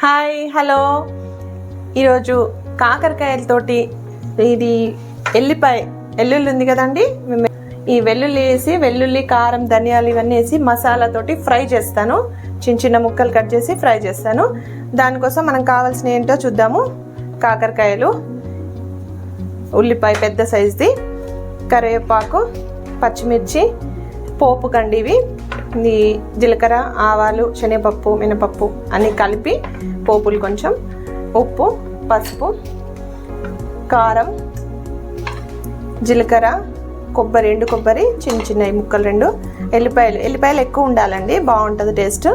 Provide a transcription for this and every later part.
Hi hello ఈరోజు కాకరకాయలతోటి ఇది వెల్లుల్లి ఉంది కదండి, ఈ వెల్లుల్లి వేసి వెల్లుల్లి కారం ధనియాలు ఇవన్నీ వేసి మసాలాతోటి ఫ్రై చేస్తాను. చిన్న చిన్న ముక్కలు కట్ చేసి ఫ్రై చేస్తాను. దానికోసం మనకు కావాల్సిన ఏంటో చూద్దాము. కాకరకాయలు, ఉల్లిపాయ పెద్ద సైజుది, కరివేపాకు, పచ్చిమిర్చి, పోపు కండి ఇవి జీలకర్ర, ఆవాలు, శనగపప్పు, మినపప్పు అన్నీ కలిపి పోపులు, కొంచెం ఉప్పు, పసుపు, కారం, జీలకర్ర, కొబ్బరి, ఎండు కొబ్బరి చిన్న చిన్న ముక్కలు 2, ఎల్లిపాయలు ఎక్కువ ఉండాలండి, బాగుంటుంది టేస్ట్,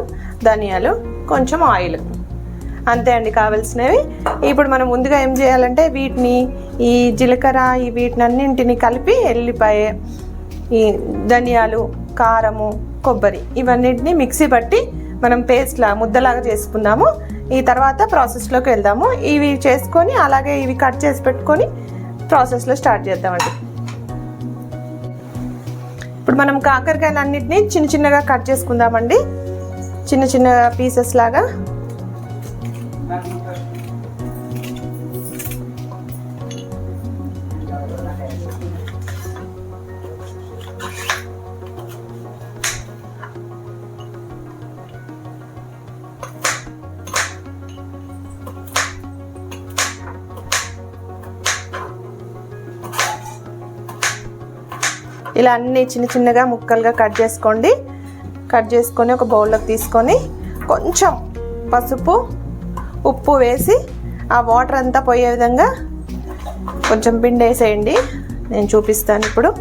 ధనియాలు, కొంచెం ఆయిల్, అంతే అండి కావాల్సినవి. ఇప్పుడు మనం ముందుగా ఏం చేయాలంటే వీటిని ఈ జీలకర్ర వీటిని అన్నింటిని కలిపి ఎల్లిపాయ, ఈ ధనియాలు, కారము, కొబ్బరి ఇవన్నిటిని మిక్సీ పట్టి మనం పేస్ట్లా ముద్దలాగా చేసుకుందాము. ఈ తర్వాత ప్రాసెస్లోకి వెళ్దాము. ఇవి చేసుకొని అలాగే ఇవి కట్ చేసి పెట్టుకొని ప్రాసెస్లో స్టార్ట్ చేద్దామండి. ఇప్పుడు మనం కాకరకాయలు అన్నిటిని చిన్న చిన్నగా కట్ చేసుకుందామండి, చిన్న చిన్న పీసెస్ లాగా. ఇలా అన్ని చిన్న చిన్నగా ముక్కలుగా కట్ చేసుకొని ఒక బౌల్లోకి తీసుకొని కొంచెం పసుపు, ఉప్పు వేసి ఆ వాటర్ అంతా పోయే విధంగా కొంచెం పిండి వేసేయండి. నేను చూపిస్తాను ఇప్పుడు.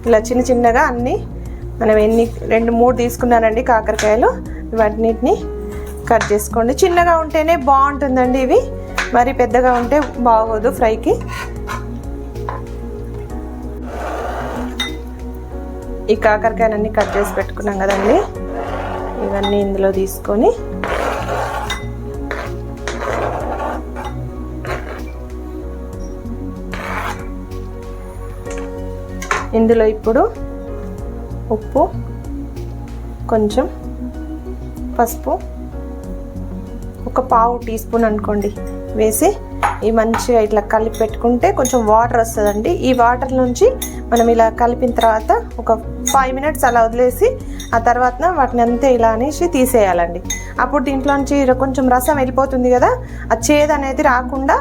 ఇలా చిన్న చిన్నగా అన్నీ మనం 2-3 తీసుకున్నానండి కాకరకాయలు, ఇవన్నిటిని కట్ చేసుకోండి. చిన్నగా ఉంటేనే బాగుంటుందండి, ఇవి మరి పెద్దగా ఉంటే బాగోదు ఫ్రైకి. ఈ కాకరకాయలన్నీ కట్ చేసి పెట్టుకున్నాం కదండి, ఇవన్నీ ఇందులో తీసుకొని ఇందులో ఇప్పుడు ఉప్పు, కొంచెం పసుపు, ఒక పావు టీ స్పూన్ అనుకోండి వేసి ఈ మంచిగా ఇట్లా కలిపి పెట్టుకుంటే కొంచెం వాటర్ వస్తుందండి. ఈ వాటర్ నుంచి మనం ఇలా కలిపిన తర్వాత ఒక 5 minutes అలా వదిలేసి ఆ తర్వాత వాటిని అంతే ఇలా అనేసి తీసేయాలండి. అప్పుడు దీంట్లోంచి కొంచెం రసం వెళ్ళిపోతుంది కదా, ఆ చేదు అనేది రాకుండా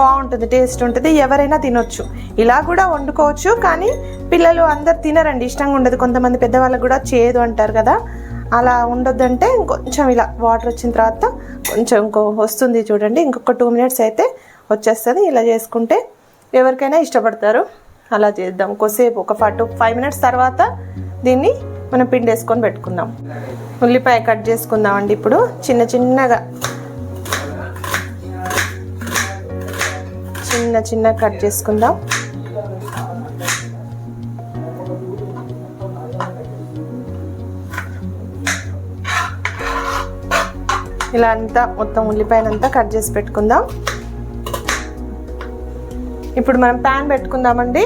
బాగుంటుంది, టేస్ట్ ఉంటుంది, ఎవరైనా తినొచ్చు. ఇలా కూడా వండుకోవచ్చు, కానీ పిల్లలు అందరు తినరండి, ఇష్టంగా ఉండదు. కొంతమంది పెద్దవాళ్ళకు కూడా చేదు అంటారు కదా, అలా ఉండొద్దంటే కొంచెం ఇలా వాటర్ వచ్చిన తర్వాత కొంచెం వస్తుంది చూడండి, ఇంకొక 2 minutes అయితే వచ్చేస్తుంది. ఇలా చేసుకుంటే ఎవరికైనా ఇష్టపడతారు. అలా చేద్దాం. కొద్దిసేపు ఒక 5 minutes తర్వాత దీన్ని మనం పిండి వేసుకొని పెట్టుకుందాం. ఉల్లిపాయ కట్ చేసుకుందామండి. ఇప్పుడు చిన్న చిన్న కట్ చేసుకుందాం. ఇలా అంతా మొత్తం ఉల్లిపాయనంతా కట్ చేసి పెట్టుకుందాం. ఇప్పుడు మనం ప్యాన్ పెట్టుకుందామండి.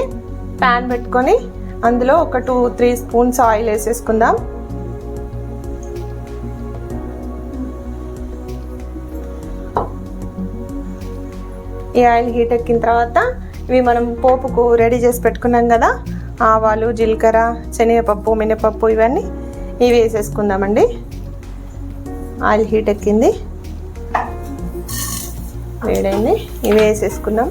ప్యాన్ పెట్టుకొని అందులో ఒక 2-3 స్పూన్స్ ఆయిల్ వేసేసుకుందాం. ఈ ఆయిల్ హీట్ ఎక్కిన తర్వాత ఇవి మనం పోపుకు రెడీ చేసి పెట్టుకున్నాం కదా, ఆవాలు, జీలకర్ర, శనగపప్పు, మినపప్పు ఇవన్నీ ఇవి వేసేసుకుందామండి. ఆయిల్ హీట్ ఎక్కింది, వేడైంది, ఇవి వేసేసుకుందాం.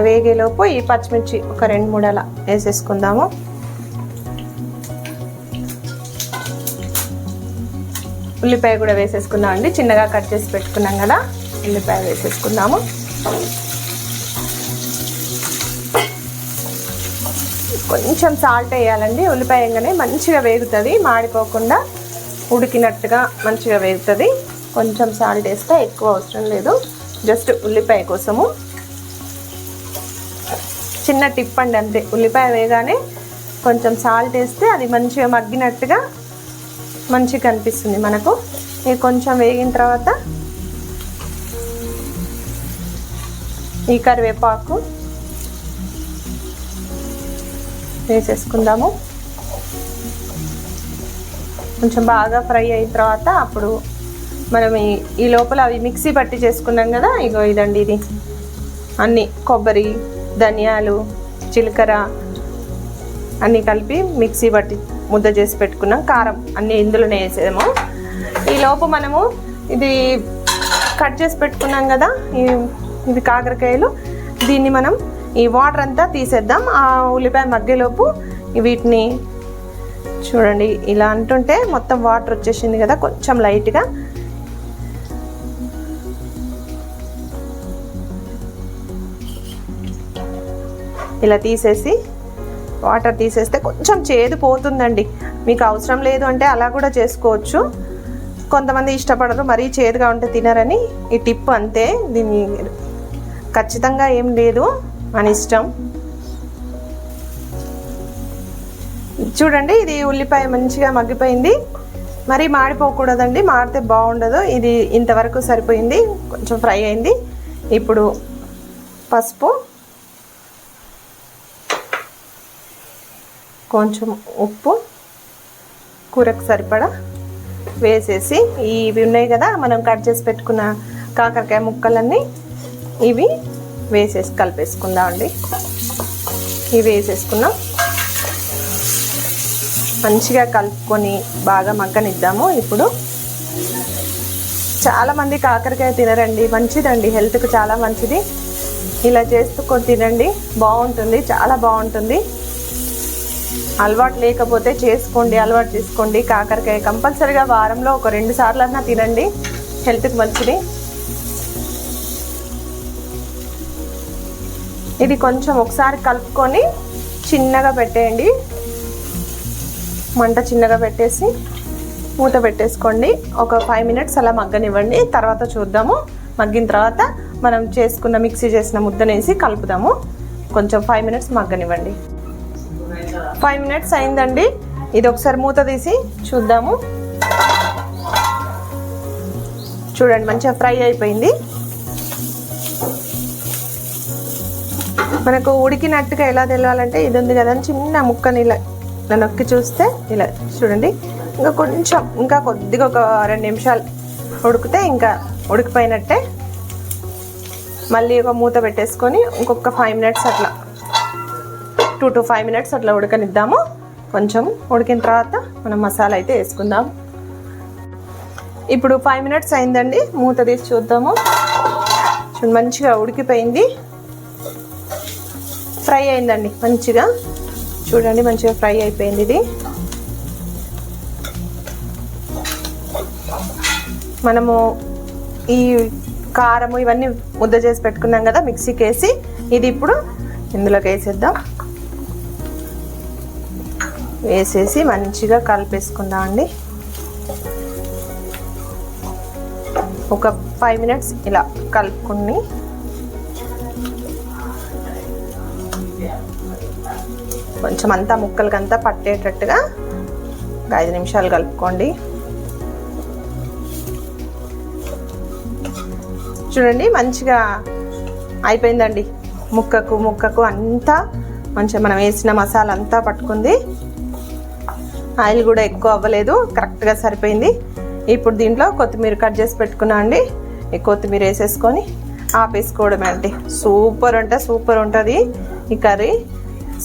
వేగేలోపు ఈ పచ్చిమిర్చి ఒక 2-3 అలా వేసేసుకుందాము. ఉల్లిపాయ కూడా వేసేసుకుందాం అండి, చిన్నగా కట్ చేసి పెట్టుకున్నాం కదా, ఉల్లిపాయ వేసేసుకుందాము. కొంచెం సాల్ట్ వేయాలండి, ఉల్లిపాయ వేయగానే మంచిగా వేగుతుంది, మాడిపోకుండా ఉడికినట్టుగా మంచిగా వేగుతుంది. కొంచెం సాల్ట్ వేస్తే ఎక్కువ అవసరం లేదు, జస్ట్ ఉల్లిపాయ కోసము. చిన్న టిప్ అండి అంతే, ఉల్లిపాయ వేయగానే కొంచెం సాల్ట్ వేస్తే అది మంచిగా మగ్గినట్టుగా మంచిగా కనిపిస్తుంది మనకు. ఇది కొంచెం వేగిన తర్వాత ఈ కరివేపాకు వేసేసుకుందాము. కొంచెం బాగా ఫ్రై అయిన తర్వాత అప్పుడు మనం ఈ లోపల అవి మిక్సీ పట్టి చేసుకున్నాం కదా, ఇగో ఇదండి ఇది అన్నీ కొబ్బరి, ధనియాలు, జీలకర్ర అన్నీ కలిపి మిక్సీ పట్టి ముద్ద చేసి పెట్టుకున్నాం. కారం అన్నీ ఇందులోనే వేసాము. ఈ లోపు మనము ఇది కట్ చేసి పెట్టుకున్నాం కదా, ఇవి కాకరకాయలు, దీన్ని మనం ఈ వాటర్ అంతా తీసేద్దాం. ఆ ఉల్లిపాయ మగ్గేలోపు వీటిని చూడండి ఇలా అంటుంటే మొత్తం వాటర్ వచ్చేసింది కదా, కొంచెం లైట్గా ఇలా తీసేసి వాటర్ తీసేస్తే కొంచెం చేదు పోతుందండి. మీకు అవసరం లేదు అంటే అలా కూడా చేసుకోవచ్చు. కొంతమంది ఇష్టపడరు, మరీ చేదుగా ఉంటే తినరని ఈ టిప్ అంతే. దీన్ని ఖచ్చితంగా ఏం లేదు, మన ఇష్టం. చూడండి ఇది ఉల్లిపాయ మంచిగా మగ్గిపోయింది. మరీ మాడిపోకూడదండి, మాడితే బాగుండదు. ఇది ఇంతవరకు సరిపోయింది, కొంచెం ఫ్రై అయింది. ఇప్పుడు పసుపు, కొంచెం ఉప్పు, కూరకు సరిపడా వేసేసి ఇవి ఉన్నాయి కదా మనం కట్ చేసి పెట్టుకున్న కాకరకాయ ముక్కలన్నీ ఇవి వేసేసి కలిపేసుకుందాం అండి. ఇవి వేసేసుకున్నాం, మంచిగా కలుపుకొని బాగా మగ్గనిద్దాము. ఇప్పుడు చాలామంది కాకరకాయ తినరండి, మంచిదండి, హెల్త్కి చాలా మంచిది. ఇలా చేసుకొని తినండి, బాగుంటుంది, చాలా బాగుంటుంది. అలవాటు లేకపోతే చేసుకోండి, అలవాటు చేసుకోండి. కాకరకాయ కంపల్సరీగా వారంలో ఒక 2 సార్లు అన్నా తినండి, హెల్త్కి మంచిది. ఇది కొంచెం ఒకసారి కలుపుకొని చిన్నగా పెట్టేయండి, మంట చిన్నగా పెట్టేసి మూత పెట్టేసుకోండి. ఒక 5 మినిట్స్ అలా మగ్గనివ్వండి. తర్వాత చూద్దాము. మగ్గిన తర్వాత మనం చేసుకున్న మిక్సీ చేసిన ముద్దనేసి కలుపుదాము. కొంచెం 5 మినిట్స్ మగ్గనివ్వండి. 5 మినిట్స్ అయిందండి. ఇది ఒకసారి మూత తీసి చూద్దాము. చూడండి మంచిగా ఫ్రై అయిపోయింది. మనకు ఉడికినట్టుగా ఎలా తెలియాలంటే ఇది ఉంది కదా, చిన్న ముక్కని ఇలా నొక్కి చూస్తే ఇలా చూడండి. ఇంకా కొద్దిగా ఒక 2 నిమిషాలు ఉడికితే ఇంకా ఉడికిపోయినట్టే. మళ్ళీ ఒక మూత పెట్టేసుకొని ఇంకొక 5 మినిట్స్ అట్లా 2 to 5 మినిట్స్ అట్లా ఉడకనిద్దాము. కొంచెం ఉడికిన తర్వాత మనం మసాలా అయితే వేసుకుందాం. ఇప్పుడు 5 మినిట్స్ అయిందండి, మూత తీసి చూద్దాము. చూడండి మంచిగా ఉడికిపోయింది, ఫ్రై అయిందండి మంచిగా. చూడండి మంచిగా ఫ్రై అయిపోయింది. ఇది మనము ఈ కారము ఇవన్నీ ముద్ద చేసి పెట్టుకున్నాం కదా మిక్సీకి వేసి, ఇది ఇప్పుడు ఇందులోకి వేసేద్దాం. వేసేసి మంచిగా కలిపేసుకుందాం అండి. ఒక 5 మినిట్స్ ఇలా కలుపుకుని కొంచెం అంతా ముక్కలకంతా పట్టేటట్టుగా 5 నిమిషాలు కలుపుకోండి. చూడండి మంచిగా అయిపోయిందండి. ముక్కకు అంతా మంచిగా మనం వేసిన మసాలా అంతా పట్టుకుంది. ఆయిల్ కూడా ఎక్కువ అవ్వలేదు, కరెక్ట్గా సరిపోయింది. ఇప్పుడు దీంట్లో కొత్తిమీర కట్ చేసి పెట్టుకున్నా అండి. ఈ కొత్తిమీర వేసేసుకొని ఆపేసుకోవడమే అండి. సూపర్ అంటే సూపర్ ఉంటుంది ఈ కర్రీ.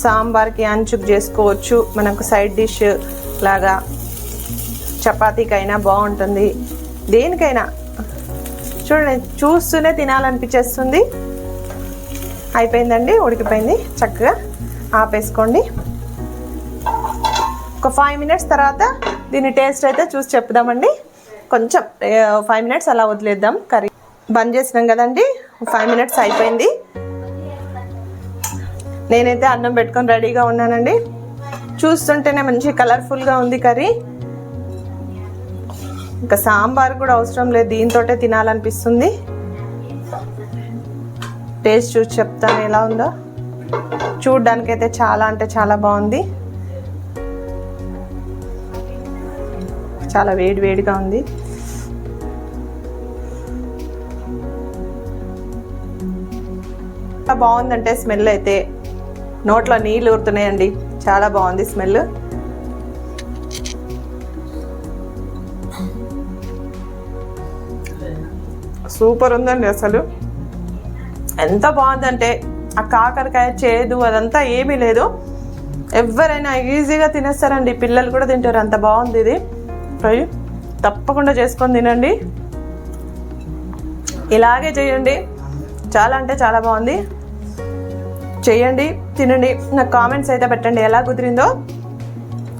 సాంబార్కి అంచుకు చేసుకోవచ్చు, మనకు సైడ్ డిష్ లాగా, చపాతీకైనా బాగుంటుంది, దేనికైనా. చూడండి చూస్తూనే తినాలనిపించేస్తుంది. అయిపోయిందండి, ఉడికిపోయింది, చక్కగా ఆపేసుకోండి. ఒక 5 మినిట్స్ తర్వాత దీని టేస్ట్ అయితే చూసి చెప్దామండి. కొంచెం 5 మినిట్స్ అలా వదిలేద్దాం. కర్రీ బంద్ చేసినాం కదండి, 5 మినిట్స్ అయిపోయింది. నేనైతే అన్నం పెట్టుకొని రెడీగా ఉన్నానండి. చూస్తుంటేనే మంచి కలర్ఫుల్గా ఉంది కర్రీ. ఇంకా సాంబార్ కూడా అవసరం లేదు, దీంతోటే తినాలనిపిస్తుంది. టేస్ట్ చూసి చెప్తాను ఎలా ఉందో. చూడ్డానికైతే చాలా అంటే చాలా బాగుంది, చాలా వేడిగా ఉంది. బాగుందంటే స్మెల్ అయితే నోట్లో నీళ్ళు ఊరుతున్నాయండి, చాలా బాగుంది స్మెల్. సూపర్ ఉందండి. అసలు ఎంత బాగుందంటే ఆ కాకరకాయ చేదు అదంతా ఏమీ లేదు. ఎవరైనా ఈజీగా తినేస్తారండి, పిల్లలు కూడా తింటారు, అంత బాగుంది ఇది ఫ్రై. తప్పకుండా చేసుకొని తినండి, ఇలాగే చేయండి. చాలా అంటే చాలా బాగుంది. చేయండి, తినండి. నాకు కామెంట్స్ అయితే పెట్టండి, ఎలా కుదిరిందో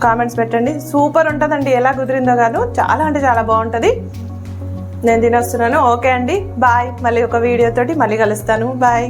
కామెంట్స్ పెట్టండి. సూపర్ ఉంటుందండి, ఎలా కుదిరిందో కాదు, చాలా అంటే చాలా బాగుంటుంది. నేను తినేస్తున్నాను. ఓకే అండి, బాయ్. మళ్ళీ ఒక వీడియోతోటి మళ్ళీ కలుస్తాను. బాయ్.